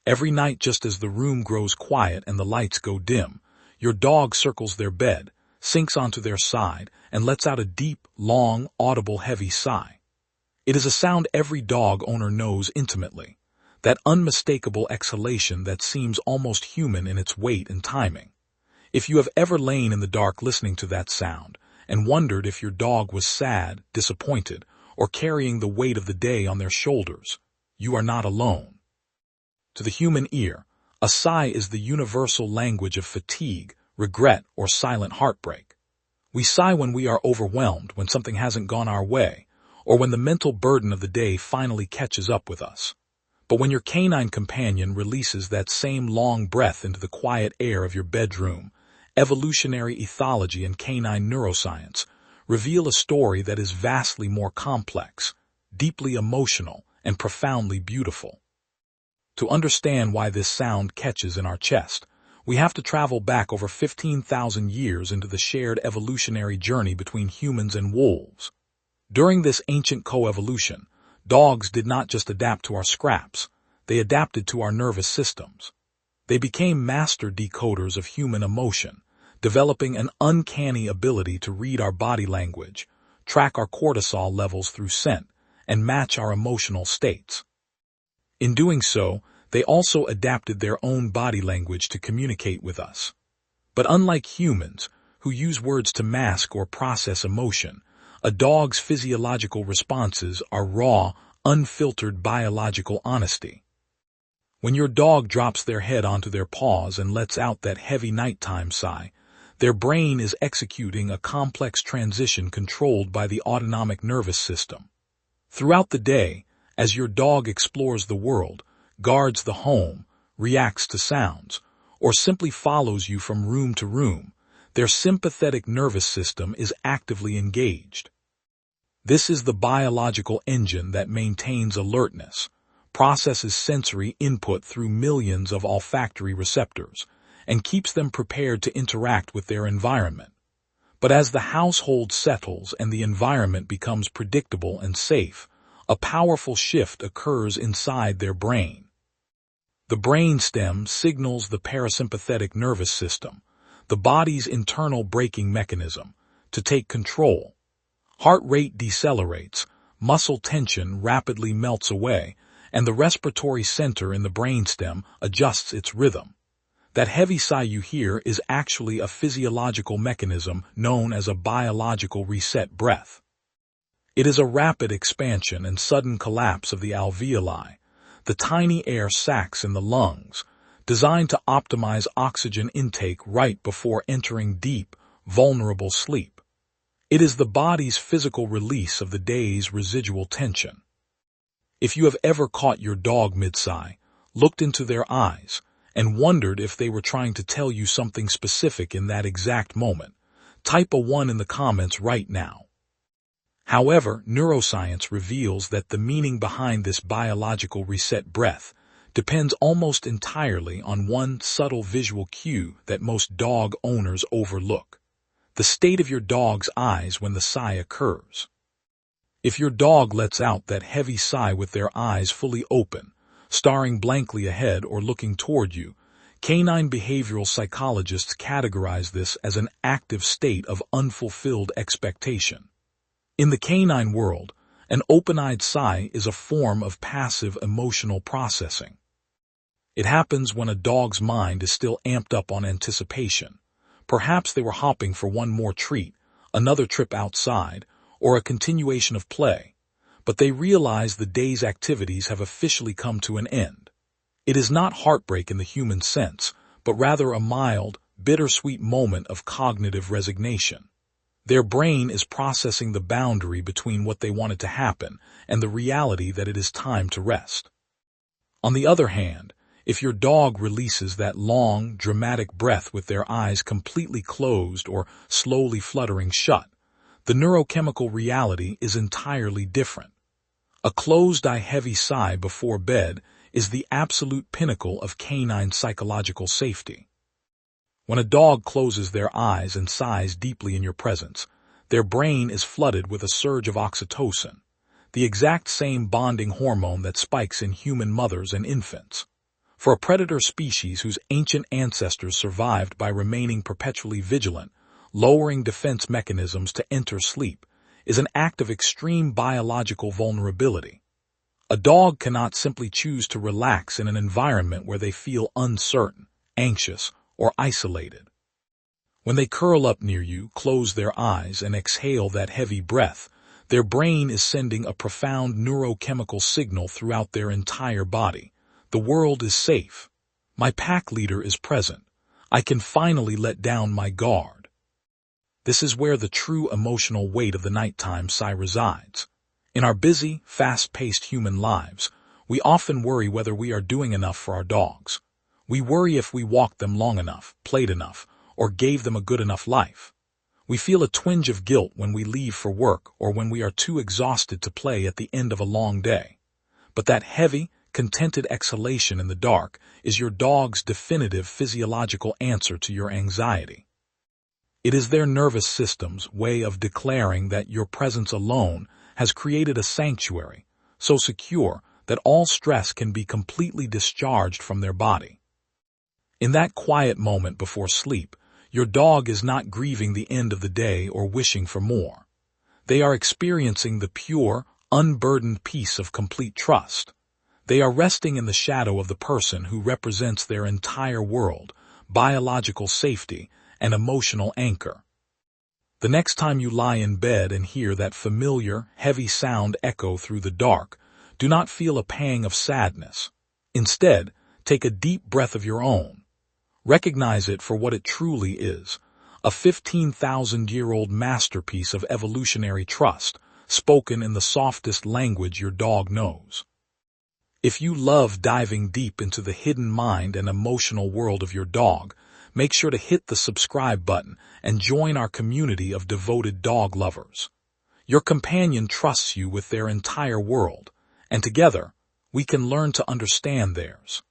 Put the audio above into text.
Every night, just as the room grows quiet and the lights go dim, your dog circles their bed, sinks onto their side, and lets out a deep, long, audible, heavy sigh. It is a sound every dog owner knows intimately, that unmistakable exhalation that seems almost human in its weight and timing. If you have ever lain in the dark listening to that sound and wondered if your dog was sad, disappointed, or carrying the weight of the day on their shoulders, you are not alone. To the human ear, a sigh is the universal language of fatigue, regret, or silent heartbreak. We sigh when we are overwhelmed, when something hasn't gone our way, or when the mental burden of the day finally catches up with us. But when your canine companion releases that same long breath into the quiet air of your bedroom, evolutionary ethology and canine neuroscience reveal a story that is vastly more complex, deeply emotional, and profoundly beautiful. To understand why this sound catches in our chest, we have to travel back over 15,000 years into the shared evolutionary journey between humans and wolves. During this ancient coevolution, dogs did not just adapt to our scraps, they adapted to our nervous systems. They became master decoders of human emotion, developing an uncanny ability to read our body language, track our cortisol levels through scent, and match our emotional states. In doing so, they also adapted their own body language to communicate with us. But unlike humans, who use words to mask or process emotion, a dog's physiological responses are raw, unfiltered biological honesty. When your dog drops their head onto their paws and lets out that heavy nighttime sigh, their brain is executing a complex transition controlled by the autonomic nervous system. Throughout the day, as your dog explores the world, guards the home, reacts to sounds, or simply follows you from room to room, their sympathetic nervous system is actively engaged. This is the biological engine that maintains alertness, processes sensory input through millions of olfactory receptors, and keeps them prepared to interact with their environment. But as the household settles and the environment becomes predictable and safe, a powerful shift occurs inside their brain. The brainstem signals the parasympathetic nervous system, the body's internal braking mechanism, to take control. Heart rate decelerates, muscle tension rapidly melts away, and the respiratory center in the brainstem adjusts its rhythm. That heavy sigh you hear is actually a physiological mechanism known as a biological reset breath. It is a rapid expansion and sudden collapse of the alveoli, the tiny air sacs in the lungs, designed to optimize oxygen intake right before entering deep, vulnerable sleep. It is the body's physical release of the day's residual tension. If you have ever caught your dog mid-sigh, looked into their eyes, and wondered if they were trying to tell you something specific in that exact moment, type a 1 in the comments right now. However, neuroscience reveals that the meaning behind this biological reset breath depends almost entirely on one subtle visual cue that most dog owners overlook: the state of your dog's eyes when the sigh occurs. If your dog lets out that heavy sigh with their eyes fully open, staring blankly ahead or looking toward you, canine behavioral psychologists categorize this as an active state of unfulfilled expectation. In the canine world, an open-eyed sigh is a form of passive emotional processing. It happens when a dog's mind is still amped up on anticipation. Perhaps they were hopping for one more treat, another trip outside, or a continuation of play, but they realize the day's activities have officially come to an end. It is not heartbreak in the human sense, but rather a mild, bittersweet moment of cognitive resignation. Their brain is processing the boundary between what they wanted to happen and the reality that it is time to rest. On the other hand, if your dog releases that long, dramatic breath with their eyes completely closed or slowly fluttering shut, the neurochemical reality is entirely different. A closed-eye heavy sigh before bed is the absolute pinnacle of canine psychological safety. When a dog closes their eyes and sighs deeply in your presence, their brain is flooded with a surge of oxytocin, the exact same bonding hormone that spikes in human mothers and infants. For a predator species whose ancient ancestors survived by remaining perpetually vigilant, lowering defense mechanisms to enter sleep is an act of extreme biological vulnerability. A dog cannot simply choose to relax in an environment where they feel uncertain, anxious, or isolated. When they curl up near you, close their eyes, and exhale that heavy breath, their brain is sending a profound neurochemical signal throughout their entire body. The world is safe. My pack leader is present. I can finally let down my guard. This is where the true emotional weight of the nighttime sigh resides. In our busy, fast-paced human lives, we often worry whether we are doing enough for our dogs. We worry if we walked them long enough, played enough, or gave them a good enough life. We feel a twinge of guilt when we leave for work or when we are too exhausted to play at the end of a long day. But that heavy, contented exhalation in the dark is your dog's definitive physiological answer to your anxiety. It is their nervous system's way of declaring that your presence alone has created a sanctuary, so secure that all stress can be completely discharged from their body. In that quiet moment before sleep, your dog is not grieving the end of the day or wishing for more. They are experiencing the pure, unburdened peace of complete trust. They are resting in the shadow of the person who represents their entire world, biological safety, and emotional anchor. The next time you lie in bed and hear that familiar, heavy sound echo through the dark, do not feel a pang of sadness. Instead, take a deep breath of your own. Recognize it for what it truly is, a 15,000-year-old masterpiece of evolutionary trust, spoken in the softest language your dog knows. If you love diving deep into the hidden mind and emotional world of your dog, make sure to hit the subscribe button and join our community of devoted dog lovers. Your companion trusts you with their entire world, and together, we can learn to understand theirs.